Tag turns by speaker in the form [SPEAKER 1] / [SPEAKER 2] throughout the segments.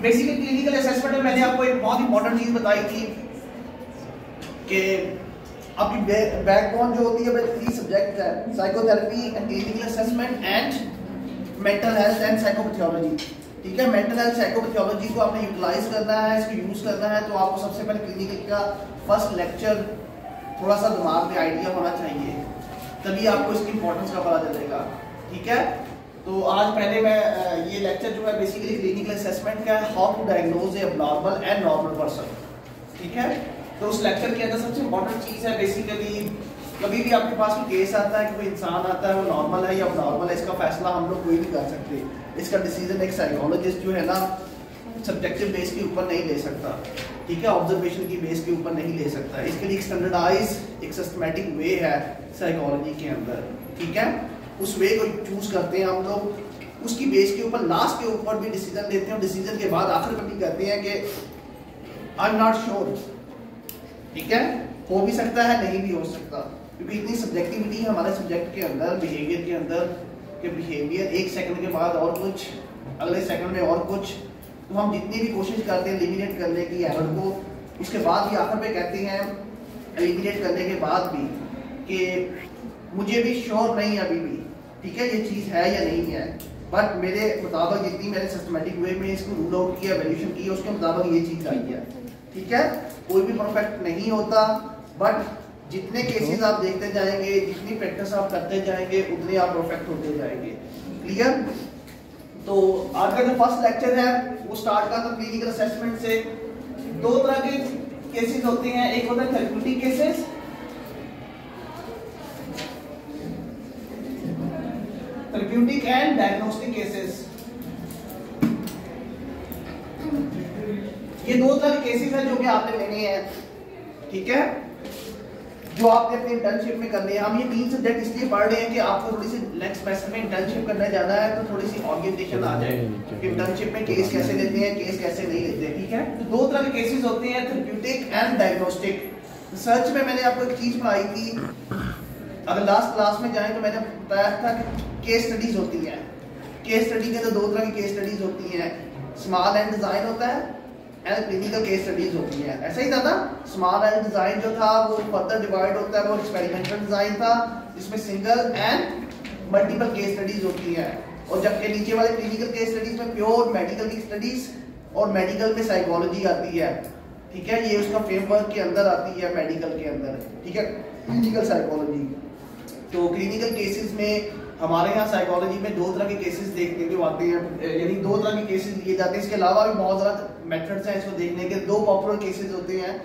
[SPEAKER 1] Basically clinical assessment में मैंने आपको एक बहुत इंपॉर्टेंट चीज बताई थी कि आपकी बैकबोन जो होती है 3 सब्जेक्ट है, psychotherapy and clinical assessment and mental health and psychopathology. ठीक है, मेंटल हेल्थ साइकोपैथोलॉजी को आपने यूटिलाइज करना है, इसको यूज करना है, तो आपको सबसे पहले क्लिनिकल का फर्स्ट लेक्चर थोड़ा सा दिमाग में आइडिया होना चाहिए, तभी आपको इसकी इंपॉर्टेंस का पता चलेगा। ठीक है, तो आज पहले मैं ये लेक्चर जो है बेसिकली क्लिनिकल असेसमेंट का है, how to diagnose a abnormal and normal person. ठीक है, तो उस लेक्चर के अंदर सबसे इंपॉर्टेंट चीज है बेसिकली कभी भी आपके पास कोई केस आता है कि कोई इंसान आता है वो नॉर्मल है या अबनॉर्मल है, इसका फैसला हम लोग कोई नहीं कर सकते। इसका डिसीजन एक साइकोलॉजिस्ट जो है ना सब्जेक्टिव बेस के ऊपर नहीं ले सकता। ठीक है, ऑब्जर्वेशन की बेस के ऊपर नहीं ले सकता। इसके लिए एक स्टैंडर्डाइज एक सिस्टमैटिक वे है साइकोलॉजी के अंदर। ठीक है, उस वे को चूज करते हैं हम लोग, उसकी बेस के ऊपर लास्ट के ऊपर भी डिसीजन लेते हैं, डिसीजन के बाद आखिर में भी कहते हैं कि आई एम नॉट श्योर। ठीक है, हो भी सकता है नहीं भी हो सकता, क्योंकि इतनी सब्जेक्टिविटी है हमारे सब्जेक्ट के अंदर, बिहेवियर के अंदर, कि बिहेवियर एक सेकंड के बाद और कुछ, अगले सेकंड में और कुछ। तो हम जितनी भी कोशिश करते हैं एलिमिनेट करने की एरर को, उसके बाद भी आखिर में कहते हैं एलिमिनेट करने के बाद भी कि मुझे भी श्योर नहीं अभी भी, ठीक है, ये चीज़ है या नहीं है, बट मेरे मुताबिक जितनी मैंने सिस्टमेटिक वे में इसको रूल आउट किया, वैल्यूएशन किया, उसके मुताबिक ये चीज़ आई है। ठीक है, कोई भी परफेक्ट नहीं होता, बट जितने केसेस आप देखते जाएंगे, जितनी प्रैक्टिस आप करते जाएंगे, उतने आप परफेक्ट होते जाएंगे। क्लियर? तो आज का जो फर्स्ट लेक्चर है वो स्टार्ट करता है क्लिनिकल असेसमेंट से। 2 तरह के केसेस होते हैं, एक होता है therapeutic cases, therapeutic and diagnostic cases. ये 2 तरह के केसेस हैं जो कि आपने लेने हैं। ठीक है, जो आपने अपनी इंटर्नशिप में करनी है। हम ये 3 सब्जेक्ट इसलिए पढ़ रहे हैं कि आपको थोड़ी सी नेक्स्ट सेमेस्टर में इंटर्नशिप करने जाना है, तो थोड़ी सी ओरिएंटेशन आ जाए कि इंटर्नशिप में केस कैसे लेते हैं, केस कैसे नहीं लेते। ठीक है, तो 2 तरह के केसेस होते हैं, थेरेप्यूटिक एंड डायग्नोस्टिक। रिसर्च में मैंने आपको एक चीज पढ़ाई थी, अगर लास्ट क्लास में जाएं तो मैंने बताया था कि केस स्टडीज होती है। केस स्टडी के अंदर 2 तरह की केस स्टडीज होती हैं, स्मॉल एंड डिजाइन होता है एंड क्लिनिकल केस स्टडीज होती है। ऐसा ही था ना, स्मॉल एंड डिजाइन जो था वो फर्दर डिवाइड होता है, वो एक्सपेरिमेंटल डिजाइन था, जिसमें single and multiple case studies होती है। और जबकि नीचे वाले क्लिनिकल केस स्टडीज में प्योर मेडिकल की स्टडीज और मेडिकल में साइकोलॉजी आती है। ठीक है, ये उसका फ्रेमवर्क के अंदर आती है मेडिकल के अंदर। ठीक है, क्लिनिकल साइकोलॉजी। तो क्लिनिकल केसेस में हमारे यहाँ साइकोलॉजी में 2 तरह के केसेस देखने को आते हैं, यानी 2 तरह के केसेस लिए जाते हैं। इसके अलावा भी बहुत ज़्यादा मेथड्स हैं इसको देखने के। 2 पॉपुलर केसेस होते हैं,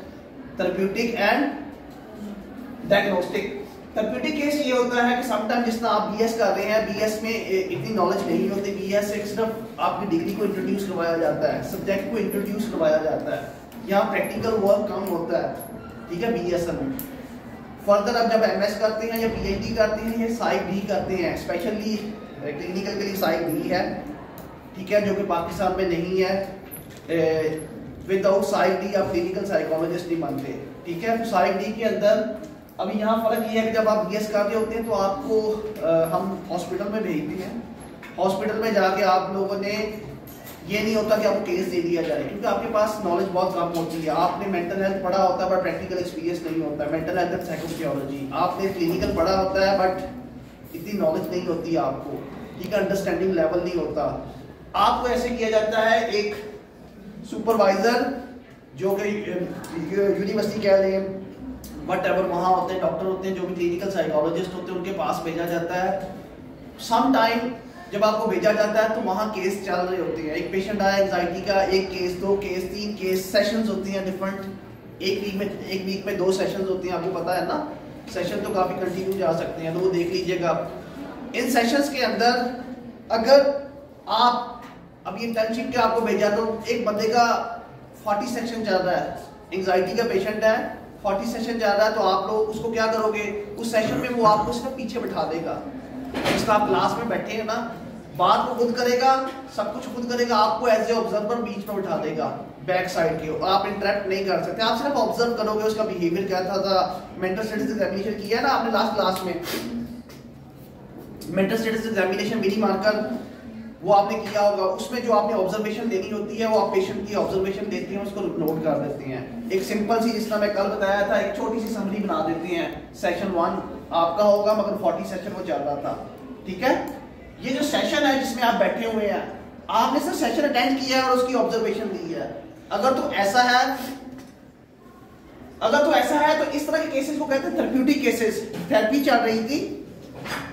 [SPEAKER 1] therapeutic and diagnostic. Therapeutic case ये होता है कि समटाइम जिस तरह आप बीएस कर रहे हैं, बीएस में इतनी नॉलेज नहीं होती, बीएस से सिर्फ आपकी डिग्री को इंट्रोड्यूस करवाया जाता है, सब्जेक्ट को इंट्रोड्यूस करवाया जाता है, यहाँ प्रैक्टिकल वर्क कम होता है। ठीक है, बीएस में फर्दर अब जब एमएस करते हैं या पीएचडी करते हैं, ये साइक डी करते हैं, स्पेशली क्लिनिकल के लिए साइक डी है। ठीक है, जो कि पाकिस्तान में नहीं है। विदाउट साइक डी आप क्लिनिकल साइकोलॉजिस्ट नहीं बनते। ठीक है, तो साइक डी के अंदर अभी यहाँ फर्क ये है कि जब आप बीएस कर रहे होते हैं तो आपको हम हॉस्पिटल में भेजते हैं। हॉस्पिटल में जाके आप लोगों ने ये नहीं होता कि आपको केस दे दिया जाए, क्योंकि आपके पास नॉलेज बहुत कम होती है। आपने मेंटल हेल्थ पढ़ा होता है बट प्रैक्टिकल एक्सपीरियंस नहीं होता है, मेंटल हेल्थ एंड साइकोलॉजी। आपने क्लिनिकल पढ़ा होता है बट इतनी नॉलेज नहीं होती है आपको। ठीक है, अंडरस्टैंडिंग लेवल नहीं होता। आपको ऐसे किया जाता है, एक सुपरवाइजर जो कि यूनिवर्सिटी कह लें, वट एवर वहाँ होते हैं, डॉक्टर होते हैं, जो भी क्लिनिकल साइकोलॉजिस्ट होते हैं, उनके पास भेजा जाता है। सम टाइम जब आपको भेजा जाता है तो वहाँ केस चल रहे होते हैं। एक पेशेंट आया एंजाइटी का, 1 केस, 2 केस, 3 केस, सेशंस होती हैं डिफरेंट। एक वीक में 2 सेशंस होती हैं, आपको पता है ना। सेशन तो काफ़ी कंटिन्यू जा सकते हैं, तो वो देख लीजिएगा। इन सेशंस के अंदर अगर आप अभी इंटर्नशिप के आपको भेजा तो एक बंदे का 40 सेशन चल रहा है, एंजाइटी का पेशेंट है, 40 सेशन चल रहा है, तो आप लोग उसको क्या करोगे, उस सेशन में वो आपको सिर्फ पीछे बिठा देगा। जिसका आप क्लास में बैठे हैं ना, बात को खुद करेगा, सब कुछ खुद करेगा, आपको एज ए ऑब्जर्वर बीच में बिठा देगा, बैक साइड के, और आप इंटरेक्ट नहीं कर सकते। आप सिर्फ ऑब्जर्व करोगे उसका बिहेवियर क्या था। मेंटल स्टेटस एग्जामिनेशन किया है ना आपने लास्ट क्लास में, mental status examination mini marker वो आपने किया होगा, उसमें जो आपने ऑब्जर्वेशन देनी होती है वो आप पेशेंट की ऑब्जर्वेशन देती हैं, उसको नोट कर देते हैं। एक सिंपल सी, जिस तरह मैं कल बताया था, एक छोटी सी समरी बना देते हैं। सेशन 1 आपका होगा, मगर 40 सेशन वो चल रहा था, ठीक है। ये जो सेशन है जिसमें आप बैठे हुए हैं, आपने सिर्फ सेशन अटेंड किया है और उसकी ऑब्जर्वेशन दी है। अगर तो ऐसा है तो इस तरह के केसेस को कहते हैं थेरेप्यूटिक केसेस। थेरेपी चल रही थी,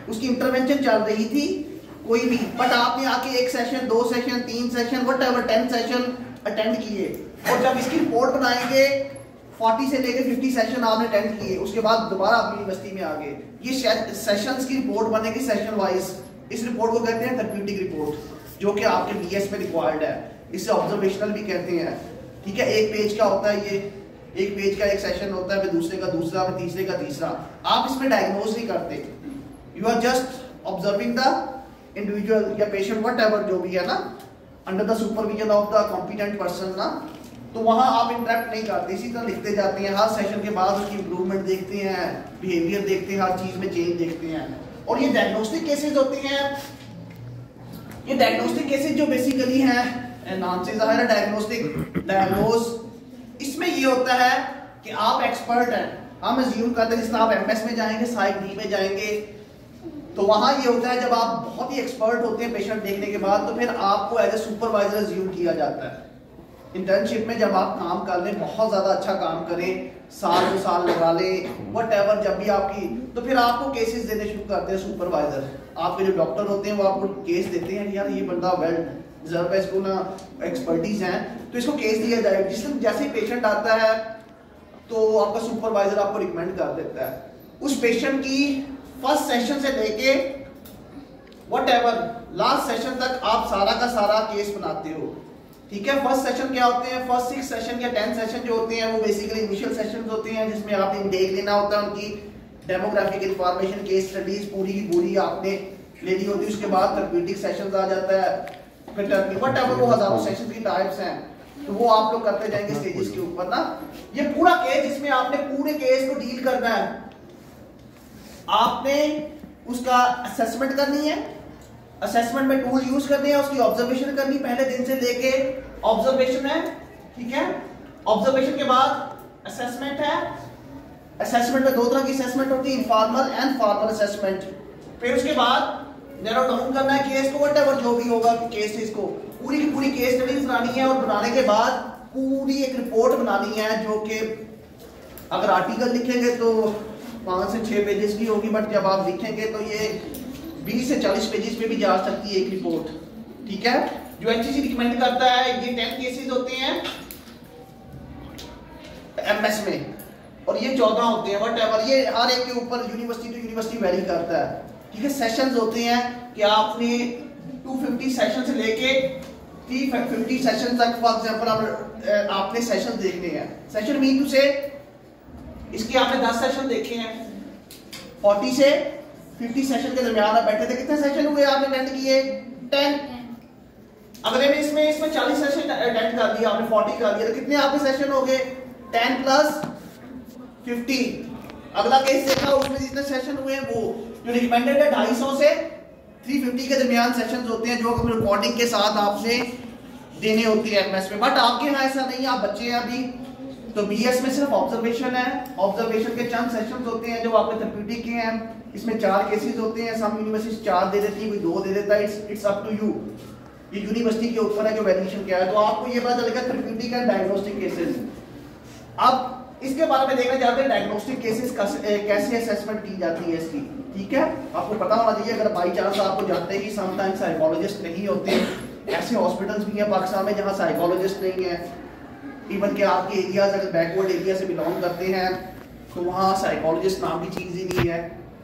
[SPEAKER 1] उसकी इंटरवेंशन चल रही थी कोई भी, बट आपने आके 1 session, 2 session, 3 session, whatever 10 session attend किए, और जब इसकी रिपोर्ट बनाएंगे 40 से लेकर 50 सेशन आपने अटेंड किए, उसके बाद दोबारा आप यूनिवर्सिटी में आ गए, ये सेशंस की रिपोर्ट बनेगी सेशन वाइज। इस रिपोर्ट को कहते हैं थेरेप्यूटिक रिपोर्ट, जो कि आपके बीएस में रिक्वायर्ड है। इसे ऑब्जर्वेशनल भी कहते हैं, ठीक है। 1 पेज का होता है, ये 1 पेज का एक सेशन होता है, फिर दूसरे का दूसरा, फिर तीसरे का तीसरा। आप इसमें डायग्नोज नहीं करते, you are just observing the individual या पेशेंट, व्हाटएवर जो भी है ना, under the supervision of the competent person ना। तो वहां आप इंटरेक्ट नहीं करते, इसी तरह लिखते जाते हैं। हर सेशन के बाद उसकी इंप्रूवमेंट देखते हैं, बिहेवियर देखते हैं, हर चीज में चेंज देखते हैं। और ये डायग्नोस्टिक केसेस होते हैं। ये डायग्नोस्टिक केसेस जो बेसिकली हैं, नाम से जाहिर है डायग्नोज, इसमें ये होता है कि आप एक्सपर्ट हैं। हम अज्यूम करते हैं, जिस तरह आप एमएस में जाएंगे, साइक डी में जाएंगे, तो वहां ये होता है जब आप बहुत ही एक्सपर्ट होते हैं पेशेंट देखने के बाद, तो फिर आपको एज ए सुपरवाइजर अज्यूम किया जाता है। इंटर्नशिप में जब आप काम कर लें, बहुत ज्यादा अच्छा काम करें, 1 साल लगा लें, व्हाटएवर, जब भी आपकी, तो फिर आपको केसेस देने शुरू करते हैं सुपरवाइजर। आपके जो डॉक्टर होते हैं वो आपको केस देते हैं, यार ये बंदा वेल डिजर्व है, इसको ना एक्सपर्टीज है, तो इसको केस दिया जाए। जैसे ही पेशेंट आता है तो आपका सुपरवाइजर आपको रिकमेंड कर देता है उस पेशेंट की फर्स्ट सेशन से लेके व्हाटएवर लास्ट सेशन तक आप सारा का सारा केस बनाते हो, ठीक है। फर्स्ट सेशन क्या होते हैं, फर्स्ट 6 सेशन या 10 सेशन जो होते हैं वो बेसिकली इनिशियल सेशंस होते हैं, जिसमें आपने इनटेक लेना होता है, उनकी डेमोग्राफिक इंफॉर्मेशन, केस स्टडीज पूरी की पूरी आपने लेनी होती है। उसके बाद थेरेप्यूटिक सेशंस आ जाता है, फिर व्हाटएवर वो हजारों सेशन की टाइप्स हैं, तो वो आप लोग करते जाएंगे स्टेजेस के ऊपर ना। ये पूरा केस जिसमें आपने पूरे केस को डील करना है, आपने उसका असेसमेंट करनी है, असेसमेंट में टूल यूज करनी है, उसकी ऑब्जर्वेशन करनी पहले दिन से लेके ऑब्जर्वेशन है, ठीक है। ऑब्जर्वेशन के बाद असेसमेंट है। असेसमेंट में 2 तरह की असेसमेंट होती है, इनफॉर्मल एंड फॉर्मल असेसमेंट। फिर उसके बाद नैरो डाउन करना है केस को, व्हाटएवर जो भी होगा केस, इसको पूरी की पूरी केस स्टडीज बनानी है, और बनाने के बाद पूरी एक रिपोर्ट बनानी है, जो कि अगर आर्टिकल लिखेंगे तो 5 से 6 पेजेस की होगी, बट जब आप लिखेंगे तो ये 20 से 40 पेजेस पे भी जा सकती है एक रिपोर्ट, ठीक है। जो एचसीसी रिकमेंड करता है, ये 10 केसेस होते हैं एमएस में, और ये 14 होते हैं, व्हाटएवर, ये हर एक के ऊपर यूनिवर्सिटी टू यूनिवर्सिटी वेरी करता है, ठीक है। सेशंस होते हैं कि आपने 250 सेशन से लेके 350 सेशन तक, फॉर एग्जांपल आपने सेशन देखने हैं। सेशन मीन टू से इसके आपने 10 सेशन देखे हैं, 40 से 50 सेशन के दरमियान आप बैठे थे, कितने सेशन हुए आपने अटेंड किए? 10। अगले में इसमें 40 सेशन अटेंड कर दिया आपने, 40 कर दिया, तो कितने आपके सेशन हो गए? 10 प्लस 50। अगला केस देखा, उसमें जितने सेशन हुए हैं वो जो रिकमेंडेड है 250 से 350 के दरमियान सेशंस होते हैं, जो रिकॉर्डिंग के साथ आपने देने होते हैं एमएस में। बट आपके यहाँ ऐसा नहीं है, आप बच्चे हैं अभी, तो बीएस में सिर्फ ऑब्जर्वेशन है। ऑब्जर्वेशन के चंद सेशंस होते हैं जो आपके थेरेप्यूटिक के हैं, इसमें 4 केसेस होते हैं। सम यूनिवर्सिटी 4 दे देती है, कोई 2 दे देता है, इट्स अप टू यू, ये यूनिवर्सिटी के ऊपर है कि वैल्यूएशन क्या है। तो आपको ये पता चलेगा थेरेप्यूटिक एंड डायग्नोस्टिक केसेस। अब इसके बारे में देखना चाहते हैं डायग्नोस्टिक केसेस कैसे असेसमेंट की जाती है इसकी, ठीक है। आपको पता होना चाहिए, अगर बाई चांस आपको जानते हैं कि समटाइम्स साइकोलॉजिस्ट नहीं होते, ऐसे हॉस्पिटल्स भी हैं पाकिस्तान में जहां साइकोलॉजिस्ट नहीं है। इवन के आपके एरियाज अगर बैकवर्ड एरिया से बिलोंग करते हैं तो वहाँ साइकोलॉजिस्ट नाम की चीज़ ही नहीं है,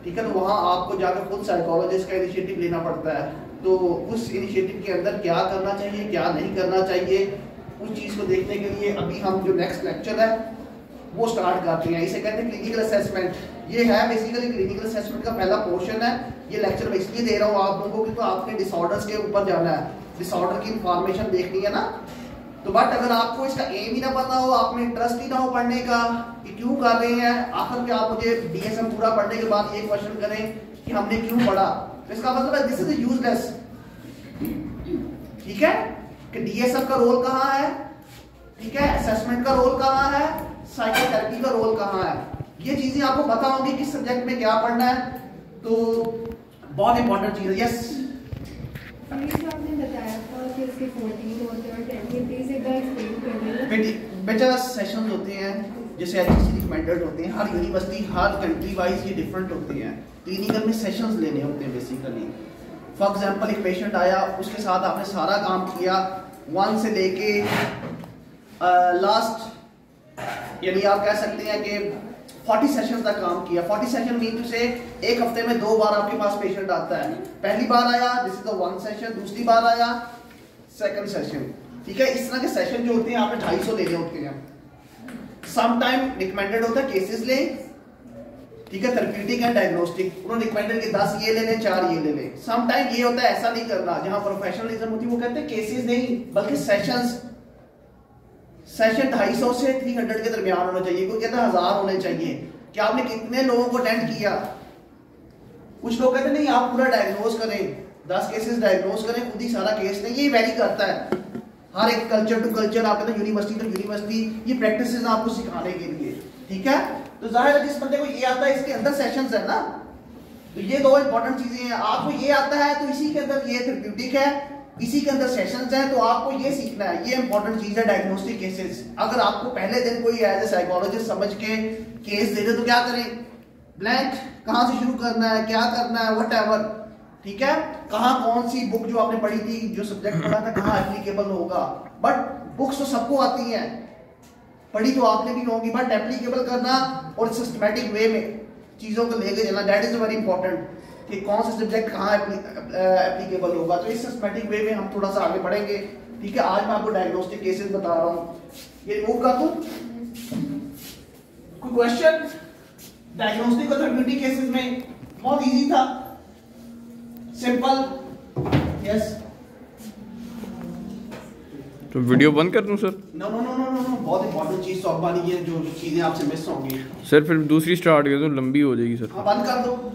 [SPEAKER 1] ठीक है। तो वहाँ आपको जाकर खुद साइकोलॉजिस्ट का इनिशिएटिव लेना पड़ता है। तो उस इनिशिएटिव के अंदर क्या करना चाहिए, क्या नहीं करना चाहिए, उस चीज़ को देखने के लिए अभी हम जो नेक्स्ट लेक्चर है वो स्टार्ट करते हैं। इसे कहते हैं क्लिनिकल असेसमेंट। ये है बेसिकली क्लिनिकल असेसमेंट का पहला पोर्शन है। ये लेक्चर मैं इसलिए दे रहा हूँ आप लोगों को कि तो आपने डिसऑर्डर्स के ऊपर जाना है, डिसऑर्डर की इंफॉर्मेशन देखनी है ना। तो बट अगर आपको इसका एम ही ना पता हो, आप में इंटरेस्ट ही ना हो पढ़ने का कि क्यों कर रहे हैं, आखिर में आप मुझे डीएसएम पूरा पढ़ने के बाद ये क्वेश्चन करें कि हमने क्यों पढ़ा, तो इसका मतलब है दिस इज यूजलेस। ठीक है, कि डीएसएफ का रोल कहाँ है, ठीक है, असेसमेंट का रोल कहाँ है, साइकोथेरेपी का रोल कहाँ है, ये चीजें आपको पता होंगी किस सब्जेक्ट में क्या पढ़ना है, तो बहुत इंपॉर्टेंट चीज है। यस
[SPEAKER 2] आपने बताया था कि इसके 14 होते हैं और 10 के, प्लीज एक बार एक्सप्लेन कर देना।
[SPEAKER 1] बेटा सेशंस होते हैं जैसे एचईसी रिकमेंडेड होते हैं, हर यूनिवर्सिटी हर कंट्री वाइज ये डिफरेंट होते हैं। क्लिनिकल में सेशंस लेने होते हैं बेसिकली। फॉर एग्जांपल एक पेशेंट आया, उसके साथ आपने सारा काम किया 1 से लेके लास्ट, यानी आप कह सकते हैं कि 40 सेशन तक काम किया। 40 सेशन मीन टू से एक हफ्ते में 2 बार आपके पास पेशेंट आता है। पहली बार आया दिस इज द 1 सेशन, दूसरी बार आया 2nd सेशन, ठीक है। इस तरह के सेशन जो होते हैं आपने 250 लेने होते हैं। सम टाइम रिकमेंडेड होता है केसेस ले, ठीक है, थेरेप्यूटिक एंड डायग्नोस्टिक, उन्होंने रिकमेंडेड कि 10 ये ले लें 4 ये ले लें। सम टाइम ये होता है ऐसा नहीं करना, जहां प्रोफेशनलिज्म होती है वो कहते हैं केसेस नहीं बल्कि सेशंस। सेशन 250 से 300 के दरमियान होना चाहिए, कोई कहता है 1000 होने चाहिए कि आपने कितने लोगों को अटेंड किया। कुछ लोग कहते हैं नहीं आप पूरा डायग्नोज करें, 10 केसेस डायग्नोज करें, खुद ही सारा केस नहीं, ये वेरी करता है हर एक कल्चर टू कल्चर। आप कहते हैं यूनिवर्सिटी टू यूनिवर्सिटी, ये प्रैक्टिसेस आपको सिखाने के लिए, ठीक है। तो जाहिर है जिस बंदे को ये आता है इसके अंदर सेशंस है ना, तो ये 2 इंपॉर्टेंट चीजें हैं। आपको ये आता है तो इसी के अंदर ये थेरेप्यूटिक है, इसी के अंदर सेशंस हैं, तो आपको ये सीखना है, ये इंपॉर्टेंट चीज है डायग्नोस्टिक केसेस। अगर आपको पहले दिन कोई एज ए साइकोलॉजिस्ट समझ के केस दे दे तो क्या करें, ब्लैंक, कहां से शुरू करना है, क्या करना है, व्हाटएवर, ठीक है। कहां कौन सी बुक जो आपने पढ़ी थी, जो सब्जेक्ट पढ़ा था, कहां एप्लीकेबल होगा। बट बुक्स तो सबको आती हैं, पढ़ी तो आपने भी होगी, बट एप्लीकेबल करना और सिस्टमैटिक वे में चीजों को लेके चलना, दैट इज वेरी इंपॉर्टेंट, कि कौन सा सब्जेक्ट कहाँ एप्लीकेबल होगा। तो इस सिस्टमैटिक वे में हम थोड़ा सा आगे बढ़ेंगे, ठीक है। आज मैं आपको डायग्नोस्टिक केसेस बता रहा हूँ, ये रिमूव कर दूं। कोई क्वेश्चन डायग्नोस्टिक और थेरेप्यूटिक केसेस में? बहुत इजी था, सिंपल। यस,
[SPEAKER 3] तो वीडियो बंद कर दूं sir?
[SPEAKER 1] No no no no no no, बहुत इंपॉर्टेंट चीज सॉल्व वाली है, जो चीजें आपसे मिस होंगी
[SPEAKER 3] सर। फिर दूसरी स्टार्ट कर दूं, लंबी हो जाएगी सर।
[SPEAKER 1] हाँ, बंद कर दो।